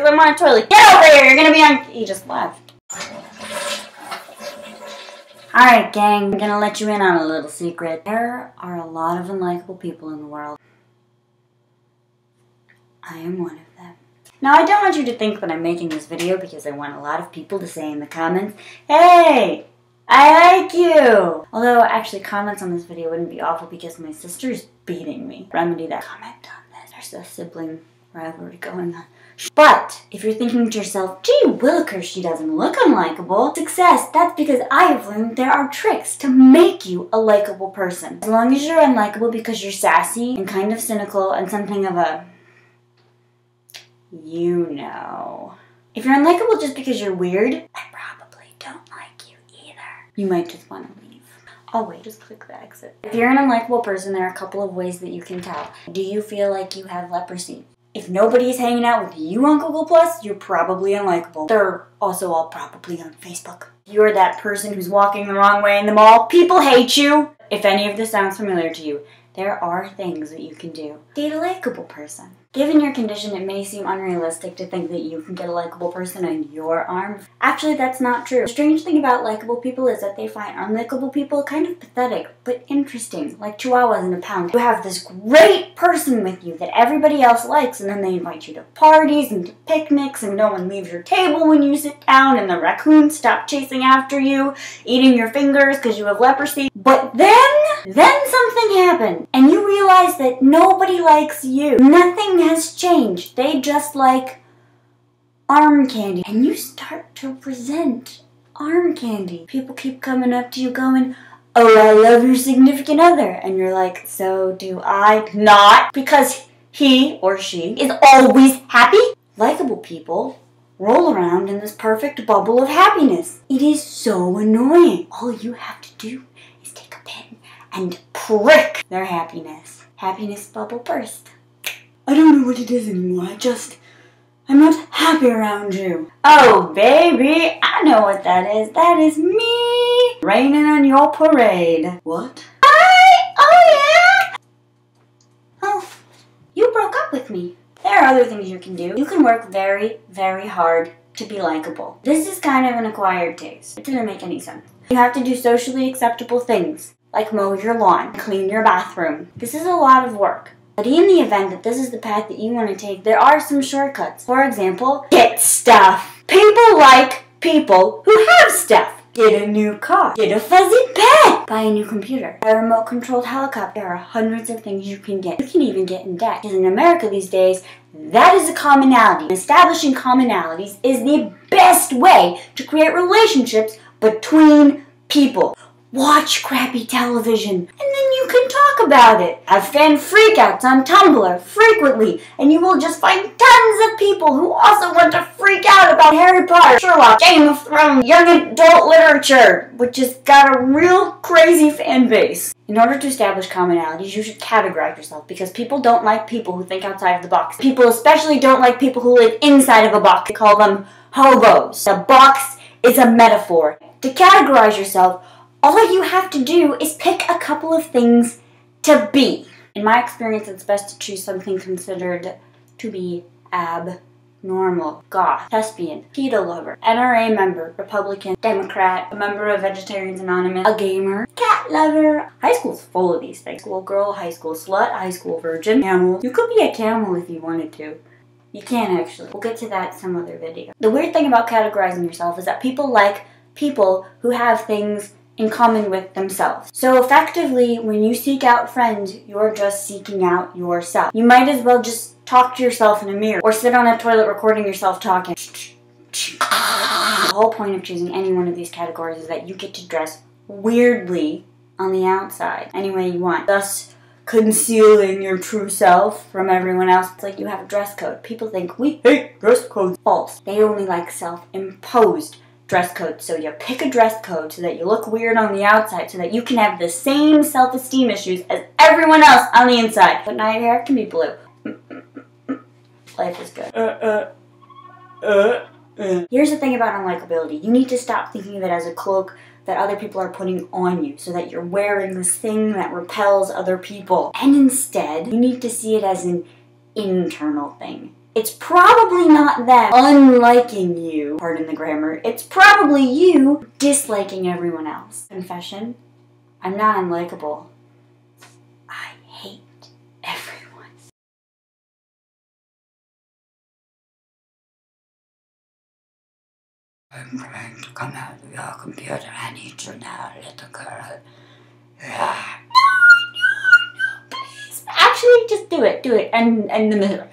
because I'm on a toilet. Get over here, you're gonna be on... He just left. Alright, gang, I'm gonna let you in on a little secret. There are a lot of unlikable people in the world. I am one of them. Now, I don't want you to think that I'm making this video because I want a lot of people to say in the comments, "Hey, I like you!" Although, actually, comments on this video wouldn't be awful because my sister's beating me. Remedy that. Comment on this. There's a sibling rivalry going on. But, if you're thinking to yourself, "Gee willikers, she doesn't look unlikable," success, that's because I have learned there are tricks to make you a likable person. As long as you're unlikable because you're sassy and kind of cynical and something of a... you know. If you're unlikable just because you're weird, I probably don't like you either. You might just want to leave. Oh wait, just click the exit. If you're an unlikable person, there are a couple of ways that you can tell. Do you feel like you have leprosy? If nobody's hanging out with you on Google+, you're probably unlikable. They're also all probably on Facebook. You're that person who's walking the wrong way in the mall. People hate you. If any of this sounds familiar to you, there are things that you can do. Date a likable person. Given your condition, it may seem unrealistic to think that you can get a likable person on your arm. Actually, that's not true. The strange thing about likable people is that they find unlikable people kind of pathetic, but interesting, like chihuahuas in a pound. You have this great person with you that everybody else likes, and then they invite you to parties and to picnics, and no one leaves your table when you sit down, and the raccoons stop chasing after you, eating your fingers because you have leprosy. But then something happened, and you realize that nobody likes you. Nothing has changed. They just like arm candy. And you start to resent arm candy. People keep coming up to you going, "Oh, I love your significant other." And you're like, "So do I not?" Because he or she is always happy. Likable people roll around in this perfect bubble of happiness. It is so annoying. All you have to do is take a pen and prick their happiness. Happiness bubble burst. I don't know what it is anymore. I'm not happy around you. Oh, baby, I know what that is. That is me raining on your parade. What? Hi! Oh, yeah! Oh, you broke up with me. There are other things you can do. You can work very, very hard to be likable. This is kind of an acquired taste. It didn't make any sense. You have to do socially acceptable things, like mow your lawn, clean your bathroom. This is a lot of work. But in the event that this is the path that you want to take, there are some shortcuts. For example, get stuff. People like people who have stuff. Get a new car. Get a fuzzy pet. Buy a new computer. Buy a remote-controlled helicopter. There are hundreds of things you can get. You can even get in debt. Because in America these days, that is a commonality. Establishing commonalities is the best way to create relationships between people. Watch crappy television, and then you can talk about it. Have fan freakouts on Tumblr frequently, and you will just find tons of people who also want to freak out about Harry Potter, Sherlock, Game of Thrones, young adult literature, which has got a real crazy fan base. In order to establish commonalities, you should categorize yourself, because people don't like people who think outside of the box. People especially don't like people who live inside of a box. They call them hobos. The box is a metaphor. To categorize yourself, all you have to do is pick a couple of things to be. In my experience, it's best to choose something considered to be abnormal. Goth, thespian, pedo lover, NRA member, Republican, Democrat, a member of Vegetarians Anonymous, a gamer, cat lover. High school's full of these things. High school girl, high school slut, high school virgin, camel. You could be a camel if you wanted to. You can actually. We'll get to that some other video. The weird thing about categorizing yourself is that people like people who have things in common with themselves. So effectively, when you seek out friends, you're just seeking out yourself. You might as well just talk to yourself in a mirror or sit on a toilet recording yourself talking. The whole point of choosing any one of these categories is that you get to dress weirdly on the outside any way you want, thus concealing your true self from everyone else. It's like you have a dress code. People think we hate dress codes. False. They only like self-imposed dress code. So you pick a dress code so that you look weird on the outside so that you can have the same self-esteem issues as everyone else on the inside. But now your hair can be blue. Life is good. Here's the thing about unlikability. You need to stop thinking of it as a cloak that other people are putting on you so that you're wearing this thing that repels other people. And instead, you need to see it as an internal thing. It's probably not them unliking you, pardon the grammar. It's probably you disliking everyone else. Confession, I'm not unlikable. I hate everyone. I'm trying to come out of your computer. I need you now, little girl. No, please. Actually, just do it. And in the middle.